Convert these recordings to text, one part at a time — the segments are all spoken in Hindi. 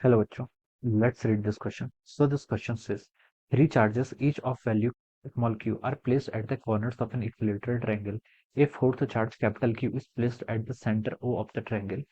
Hello, bachcho. Let's read this question. So this question says, three charges, each of value small q, are placed at the corners of an equilateral triangle. A fourth charge, capital Q, is placed at the center O of the triangle.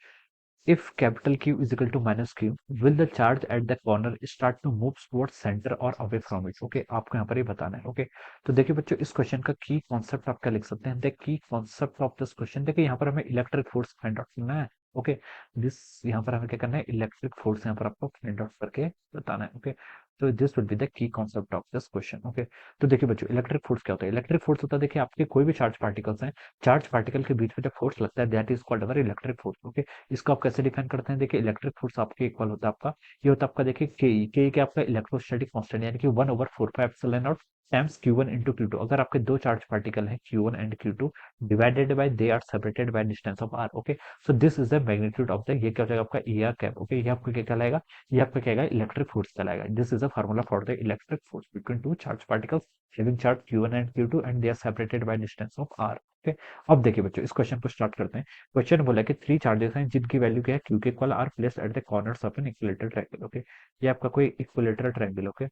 If capital Q is equal to minus q, will the charge at the corner start to move towards center or away from it? Okay, आपको यहाँ पर ये बताना है. ओके, तो देखिए बच्चों, इस क्वेश्चन का की कॉन्सेप्ट आप क्या लिख सकते हैं? The key concept of this question, देखिए यहाँ पर हमें इलेक्ट्रिक फोर्स फाइंड आउट करना है. ओके, दिस यहाँ पर हमें क्या करना है? इलेक्ट्रिक फोर्स यहाँ पर आपको फाइंड आउट करके बताना है. ओके, तो this will be the key concept of this question. Okay, तो देखिए बच्चों, इलेक्ट्रिक फोर्स क्या होता है? इलेक्ट्रिक फोर्स होता है, देखिए आपके कोई भी चार्ज पार्टिकल्स हैं, चार्ज पार्टिकल के बीच में जब फोर्स लगता है, that is called our electric force. Okay, इसको आप कैसे डिफाइन करते हैं? देखिए, इलेक्ट्रिक फोर्स आपके इक्वल होता है आपका, ये होता है आपका, देखिए के क्या आपका इलेक्ट्रोस्टैटिक कांस्टेंट, यानी कि 1/4πε0 टाइम्स Q1 इंटू Q2. अगर आपके दो चार्ज पार्टिकल हैं Q1 and Q2, divided by, they are separated by distance of r. Okay, so this is the magnitude of the, ये क्या हो जाएगा आपका ए आर कैप. ओके, ये आपको क्या कहलाएगा? ये आपका क्या इलेक्ट्रिक फोर्स कहलाएगा. This is a formula for the electric force between two charge particles having charge Q1 and Q2 and they are separated by distance of r. Okay, अब देखिए बच्चों, इस क्वेश्चन को स्टार्ट करते हैं. क्वेश्चन बोला कि थ्री चार्जेस हैं जिनकी वैल्यू क्या है? क्यू के equal are placed at the corners of an equilateral triangle. Okay, ये आपका कोई equilateral triangle. Okay,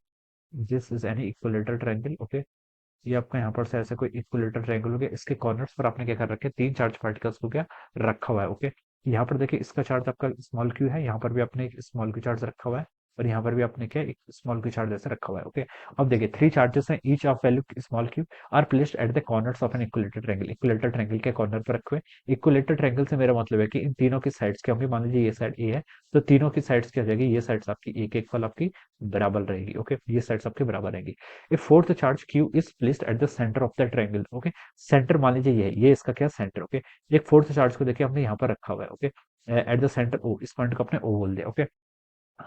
this is any equilateral triangle. Okay, ये आपका यहाँ पर से ऐसे कोई इक्विलेटरल ट्रायंगल हो गया, इसके कॉर्नर्स पर आपने क्या कर रखे हैं? तीन चार्ज पार्टिकल्स को क्या रखा हुआ है. ओके, यहाँ पर देखिए, इसका चार्ज आपका स्मॉल क्यू है, यहाँ पर भी आपने एक स्मॉल क्यू चार्ज रखा हुआ है, और यहाँ पर भी आपने क्या एक स्मॉल क्यू चार्ज ऐसे रखा हुआ है. ओके, अब देखिए, थ्री चार्जेस हैं, each of value small Q, are placed at the corners of an equilateral triangle. Equilateral triangle के कॉर्नर पर रखे हुए. इक्विलेटरल ट्रायंगल से मेरा मतलब है कि इन तीनों की साइड्स क्या होंगी? मान लीजिए ये साइड ए है, तो तीनों की साइड्स क्या हो जाएगी? ये साइड्स आपकी एक एक फल आपकी बराबर रहेगी. ओके, ये साइड्स आपकी बराबर रहेंगी. A fourth charge Q is placed at the centre of the triangle. Okay, centre मान लीजिए ये इसका क्या सेंटर. ओके, एक फोर्थ चार्ज को देखिए हमने यहाँ पर रखा हुआ है. Okay, at the centre O, इस पॉइंट को अपने O बोल दिया. ओके,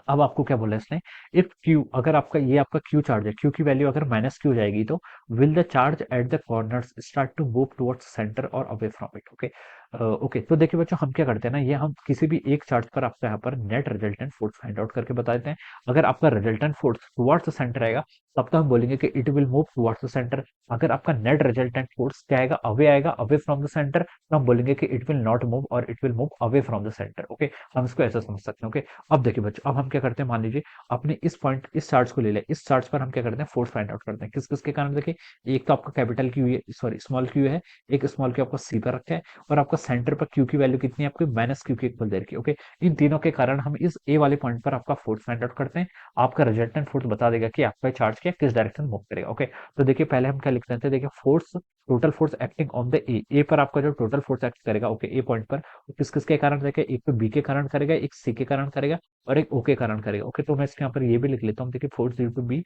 अब आपको क्या बोला है इसने? इफ Q, अगर आपका ये आपका Q चार्ज है, Q की वैल्यू अगर माइनस Q जाएगी, तो will the charge at the corners start to move towards centre और away from it. Okay, okay, तो देखिए बच्चों, हम क्या करते हैं ना, ये हम किसी भी एक चार्ज पर आपका यहाँ पर net resultant force find out करके बता देते हैं. अगर आपका resultant force towards the centre आएगा, तब तो हम बोलेंगे कि it will move towards the centre. अगर आपका नेट रिजल्टेंट फोर्स क्या आएगा अवे फ्रॉम द सेंटर, तो हम बोलेंगे कि इट विल नॉट मूव और it will move away from the centre. Okay, हम इसको ऐसा समझ सकते हैं. ओके, अब देखिए बच्चों, अब हम क्या करते हैं, मान लीजिए आपने इस पॉइंट, इस चार्ज को ले लिया, इस चार्ज पर हम क्या करते हैं? फोर्स फाइंड आउट करते हैं. किस किस के कारण? देखिए, एक तो आपका कैपिटल क्यू है, सॉरी स्मॉल क्यू है, एक स्मॉल क्यू आपका सी पर रखा है, और आपका सेंटर पर क्यू की वैल्यू कितनी है आपकी? माइनस क्यू की इक्वल दे रखी है. ओके, इन तीनों के कारण हम इस ए वाले पॉइंट पर आपका फोर्स फाइंड आउट करते हैं. आपका रिजल्टेंट फोर्स बता देगा कि आपका चार्ज क्या किस डायरेक्शन मूव करेगा. ओके, तो देखिए, पहले हम क्या लिख लेते हैं? देखिए, force, total force acting on the ए पर आपका जो टोटल फोर्स एक्ट करेगा, ओके, ए पॉइंट पर, किस किस के कारण? देखिए, एक तो बी के कारण करेगा, एक सी के कारण करेगा, और एक ओ के कारण करेगा. ओके, तो मैं इसके यहाँ पर ये भी लिख लेता हूँ. देखिए, force due to B,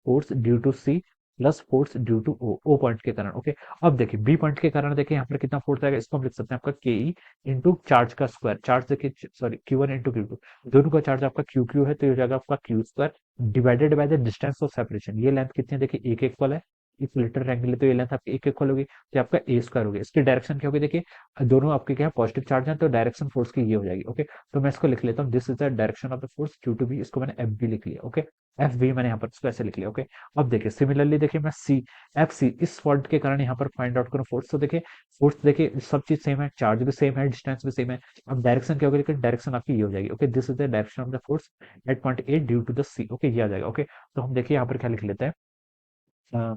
force due to C, plus force due to O point के कारण. ओके, अब देखिए, बी पॉइंट के कारण देखिए यहाँ पर कितना फोर्स आएगा, इसको हम लिख सकते हैं आपका के ई इंटू चार्ज का स्क्वायर. चार्ज देखिए, सॉरी, Q1 इंटू Q2, दोनों का चार्ज आपका क्यू है, तो ये हो जाएगा आपका Q square divided by the distance of separation. ये लेंथ कितनी है? देखिए, एक इक्वल है, इक्विलेटरल ट्रायंगल है, तो ये लेंथ आपकी एक इक्वल होगी, तो आपका ए स्क्वायर होगी. इसकी डायरेक्शन क्या होगी? देखिए, दोनों आपके क्या पॉजिटिव चार्ज है, तो डायरेक्शन फोर्स की ये हो जाएगी. ओके, तो मैं इसको लिख लेता हूँ, this is the direction of the force Q to B. इसको मैंने एफ बी लिख लिया. ओके, एफ बी मैंने यहाँ पर इसको ऐसे लिख लिया. ओके, अब देखिए, सिमिलरली देखिए, मैं सी, एफ सी, इस पॉइंट के कारण यहाँ पर फाइंड आउट करूँ फोर्स. तो देखिए, फोर्स देखिए, सब चीज सेम है, चार्ज भी सेम है, डिस्टेंस भी सेम है. अब डायरेक्शन क्या होगी? लेकिन डायरेक्शन आपकी ये हो जाएगी. Okay, this is the direction of the force at point A due to the C. Okay, ये आ जाएगा. ओके, तो हम देखिए यहाँ पर क्या लिख लेते हैं. अ,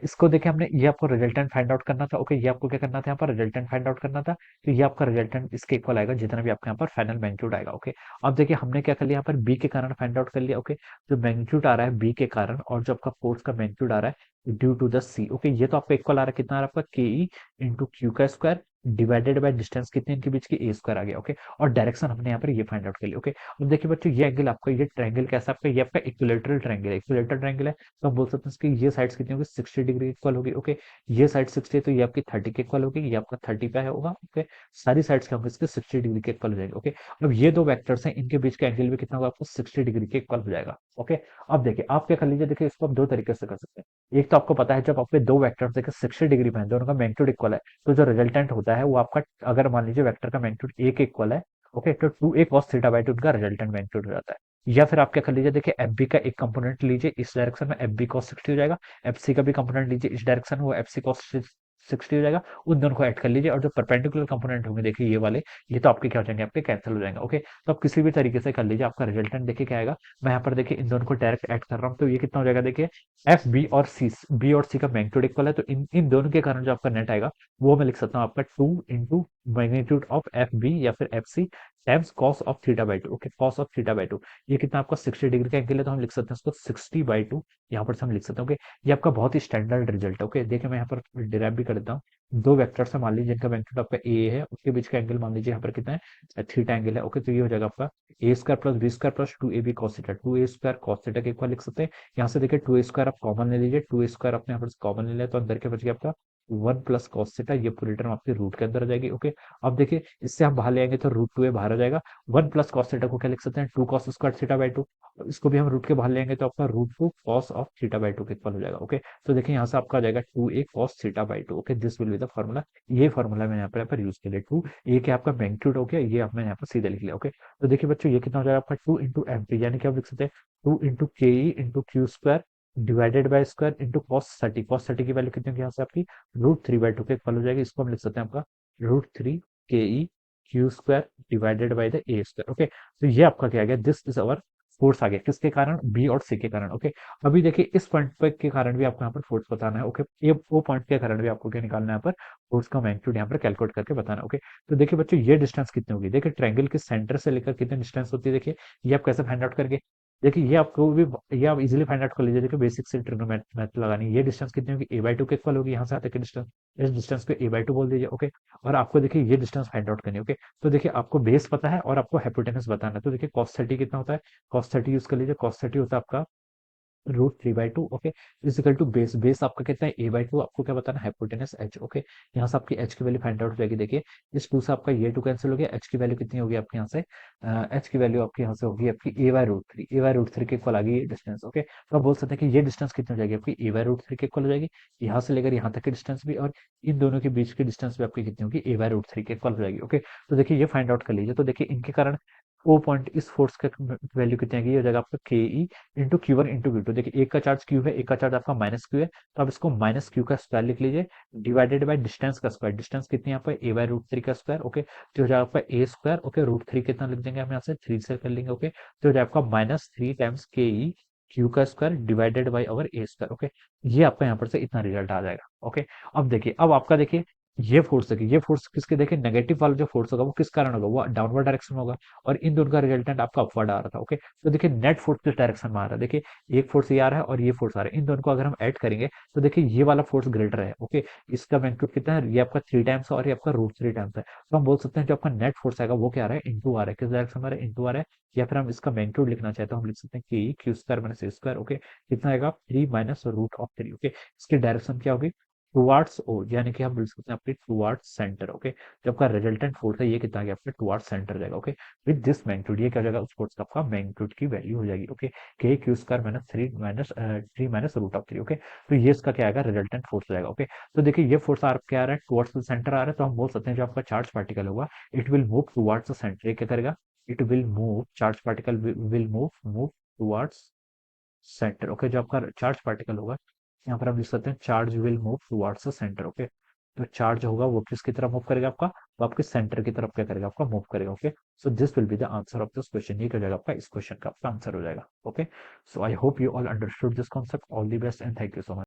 इसको देखिए, हमने ये आपको रिजल्टेंट फाइंड आउट करना था. ओके, ये आपको क्या करना था? यहाँ पर रिजल्टेंट फाइंड आउट करना था, तो ये आपका रिजल्टेंट इसके इक्वल आएगा जितना भी आपके यहाँ पर फाइनल मैग्नीट्यूड आएगा. ओके, अब देखिए, हमने क्या कर लिया यहाँ पर? बी के कारण फाइंड आउट कर लिया. ओके, जो मैग्नीट्यूड आ रहा है बी के कारण, और जो आपका फोर्स का मैग्नीट्यूड आ रहा है due to the C. Okay, ये तो आपका इक्वल आ रहा है, कितना आ रहा है आपका? के ई इंटू क्यू का स्क्वायर डिवाइडेड बाय डिस्टेंस कितने इनके बीच की? ए स्क्वायर आ गया. ओके, और डायरेक्शन हमने यहाँ पर ये फाइंड आउट कर लिया. ओके, अब देखिए बच्चों, ये एंगल आपका, ये ट्रायंगल कैसा आपका? ये आपका इक्विलेटरल ट्रायंगल है. इक्विलेटरल ट्रायंगल है, तो हम बोल सकते हैं इसकी ये साइड्स कितनी होगी? 60 डिग्री इक्वल होगी. ओके, ये साइड 60 है, तो ये आपकी 30 के इक्वल होगी, ये आपका 30 पे है होगा. ओके, सारी साइड्स क्या होंगे? इसके 60 डिग्री के इक्वल हो जाएंगे. ओके, अब ये दो वेक्टर्स हैं, इनके बीच का एंगल भी कितना होगा? आपको 60 डिग्री के इक्वल हो जाएगा. ओके, अब देखिए, आप क्या कर लीजिए, देखिए, इसको आप दो तरीके से कर सकते हैं. एक तो आपको पता है, जब आपके दो वेक्टर्स देखिए 60 डिग्री में है, दोनों का मैग्नीट्यूड इक्वल है, तो जो रिजल्टेंट होता है वो आपका, अगर मान लीजिए वेक्टर का मैग्नीट्यूड ए के इक्वल है, ओके, तो 2a cos थीटा बाई 2 उनका रिजल्टेंट मैग्नीट्यूड हो जाता है. या फिर आप क्या कर लीजिए, देखिए, एफ बी का एक कंपोनेंट लीजिए इस डायरेक्शन में, एफ बी cos 60 हो जाएगा. एफ सी का भी कंपोनेंट लीजिए इस डायरेक्शन में, वो एफ सी cos 60 हो जाएगा, उन दोनों को ऐड कर लीजिए और जो परपेंडिकुलर कंपोनेंट होंगे देखिए ये वाले, ये तो आपके क्या हो जाएंगे, आपके कैंसिल हो जाएंगे। ओके, तो आप किसी भी तरीके से कर लीजिए, आपका रिजल्टेंट देखिए क्या आएगा। मैं यहाँ पर देखिए इन दोनों को डायरेक्ट ऐड कर रहा हूँ, तो ये कितना हो जाएगा देखिए, एफ बी और सी का मैग्नीट्यूड इक्वल है, तो इन दोनों के कारण जो आपका नेट आएगा वो मैं लिख सकता हूँ आपका 2 into magnitude of F B या फिर F C times cos of theta by two. Okay, cos of theta by two, ये कितना आपका 60 डिग्री का एंगल है, तो हम लिख सकते हैं इसको 60/2, यहाँ पर से हम लिख सकते हैं। ओके, ये आपका बहुत ही स्टैंडर्ड रिजल्ट है। ओके, देखिए मैं यहाँ पर डिराइव भी कर देता हूँ। दो वेक्टर्स है मान लीजिए, जिनका मैग्नीट्यूड आपका ए है, उसके बीच का एंगल मान लीजिए यहाँ पर कितना है, थीटा एंगल है। ओके, तो ये हो जाएगा आपका A square plus B square plus 2ab cos theta, 2a square cos theta के इक्वल लिख सकते हैं। यहाँ से देखिए 2a स्क्वायर आप कॉमन ले लीजिए, 2a स्क्वायर आपने यहाँ पर कॉमन ले लिया, तो अंदर के बच गया आपका 1 प्लस कॉस थीटा, ये पूरी टर्म आपके रूट के अंदर आ जाएगी। ओके, अब देखिए इससे हम बाहर ले आएंगे तो रूट 2a बाहर आ जाएगा। 1 प्लस कॉस थीटा को क्या लिख सकते हैं, 2 कॉस स्क्वायर थीटा बाई 2, इसको भी हम रूट के बाहर ले आएंगे तो आपका root 2 cos of theta by 2 के इक्वल हो जाएगा। ओके, तो देखिए यहाँ से आपका आ जाएगा 2a cos theta by 2। Okay, this will be the formula, ये फॉर्मूला मैंने यहाँ पर यूज किया। 2 ए के आपका मैग्नीट्यूड हो गया, ये आपने यहाँ पर सीधे लिख लिया। ओके, तो देखिए बच्चों ये कितना हो जाएगा आपका 2 इंटू एम पी, यानी कि आप लिख सकते हैं 2 इंटू के E into Q square divided by square into cos 30, cos 30 की वैल्यू कितनी होगी यहाँ से आपकी रूट 3/2 के इक्वल हो जाएगी। इसको हम लिख सकते हैं आपका रूट 3 के E Q square divided by the A square. Okay, तो ये आपका क्या आ गया, दिस इज अवर फोर्स आ गया, किसके कारण, बी और सी के कारण। ओके, अभी देखिए इस पॉइंट पे के कारण भी आपको यहाँ पर फोर्स बताना है। ओके, ये वो पॉइंट के कारण भी आपको क्या निकालना है, यहाँ पर फोर्स का मैग्नीट्यूड यहाँ पर कैलकुलेट करके बताना है। ओके, तो देखिए बच्चों ये डिस्टेंस कितनी होगी, देखिए ट्रायंगल के सेंटर से लेकर कितनी डिस्टेंस होती है, देखिए ये आप कैसे फाइंड आउट करके, देखिए ये आपको भी, ये आप इजीली फाइंड आउट कर लीजिए। देखिए बेसिक से ट्रिग्नोमेट्री लगानी है। ये डिस्टेंस कितनी होगी, a/2 के इक्वल होगी, यहाँ से आते की डिस्टेंस, इस डिस्टेंस को a/2 बोल दीजिए। ओके, और आपको देखिए ये डिस्टेंस फाइंड आउट करनी है। ओके, तो देखिए आपको बेस पता है और आपको हाइपोटेनस बताना है, तो देखिए cos 30 कितना होता है, cos 30 यूज कर लीजिए, cos 30 होता है आपका root 3/2। Okay, equal to base, base आपका कितना है a/2, आपको क्या बताना है, हाइपोटेनस h। ओके, यहाँ से आपकी h की वैल्यू फाइंड आउट हो जाएगी। देखिए इस 2 से आपका ये 2 कैंसिल हो गया, h की वैल्यू कितनी होगी आपके यहाँ से, h की वैल्यू आपके यहाँ से होगी आपकी a/√3 के इक्वल आ गई ये डिस्टेंस। ओके, तो आप बोल सकते हैं कि ये डिस्टेंस कितनी हो जाएगी आपकी, a/√3 के इक्वल हो जाएगी, यहाँ से लेकर यहाँ तक की डिस्टेंस भी, और इन दोनों के बीच की डिस्टेंस भी आपकी कितनी होगी, a/√3 के इक्वल हो जाएगी। ओके, तो देखिए ये फाइंड आउट कर लीजिए, तो देखिए इनके कारण ओ पॉइंट, इस फोर्स का वैल्यू कितनी आएगी, ये हो जाएगा आपका के E into Q 1 into Q 2। देखिए एक का चार्ज क्यू है, एक का चार्ज आपका माइनस क्यू है, तो आप इसको माइनस क्यू का स्क्वायर लिख लीजिए डिवाइडेड बाय डिस्टेंस का स्क्वायर, डिस्टेंस कितनी है यहाँ पर a/√3 का स्क्वायर। ओके, तो हो जाएगा आपका ए स्क्वायर। ओके, रूट 3 कितना लिख देंगे हम यहाँ से, 3 से कर लेंगे। ओके, तो हो जाएगा आपका -3 टाइम्स के ई क्यू का square divided by our A square. Okay, ये आपका यहाँ पर से इतना रिजल्ट आ जाएगा। ओके, अब देखिए, अब आपका देखिए ये फोर्स देखिए, ये फोर्स किसके, देखिए नेगेटिव वाला जो फोर्स होगा वो किस कारण होगा, वो डाउनवर्ड डायरेक्शन में होगा, और इन दोनों का रिजल्टेंट आपका अपवर्ड आ रहा था। ओके, तो देखिए नेट फोर्स किस डायरेक्शन में आ रहा है, देखिए एक फोर्स ये आ रहा है और ये फोर्स आ रहा है, इन दोनों को अगर हम ऐड करेंगे तो देखिए ये वाला फोर्स ग्रेटर है। ओके, इसका मैग्नीट्यूड कितना है, ये आपका 3 टाइम्स और ये आपका रूट 3 टाइम्स है, तो हम बोल सकते हैं जो आपका नेट फोर्स आएगा वो क्या आ रहा है, इंटू आ रहा है, किस डायरेक्शन में आ रहा है, इंटू आ रहा है, या फिर हम इसका मैग्नीट्यूड लिखना चाहते हैं तो हम लिख सकते हैं कि क्यू स्क्वायर माइनस ए स्क्वायर। ओके, कितना आएगा, 3 माइनस रूट ऑफ 3। ओके, इसकी डायरेक्शन क्या होगी, टुवार्ड्स ओ, यानी कि हम बोल सकते हैं आपके टुवार्ड्स सेंटर। ओके, जो आपका रिजल्टेंट फोर्स है ये कितना गया आपके टुवार्ड्स सेंटर जाएगा। ओके, विद दिस मैग्नीट्यूड, ये क्या हो जाएगा, उस फोर्स का आपका मैग्नीट्यूड की वैल्यू हो जाएगी। ओके, के Q square minus 3 minus root of 3। Okay, तो ये इसका क्या आएगा, रिजल्टेंट फोर्स हो जाएगा। ओके, तो देखिए ये फोर्स आ क्या आ रहा है, टुवार्ड्स द सेंटर आ रहा है, तो हम बोल सकते हैं जो आपका चार्ज पार्टिकल होगा it will move towards the centre. ये क्या करेगा, it will move, charge particle will move move towards centre. Okay, जो आपका चार्ज पार्टिकल होगा, यहाँ पर हम लिख सकते हैं charge will move towards the centre. Okay, तो चार्ज होगा वो किसकी तरफ मूव करेगा आपका, वो आपके सेंटर की तरफ क्या करेगा, आपका मूव करेगा। Okay, so this will be the answer of this question, ये क्या हो जाएगा आपका, इस क्वेश्चन का आपका आंसर हो जाएगा। Okay, so I hope you all understood this concept, all the best and thank you so much.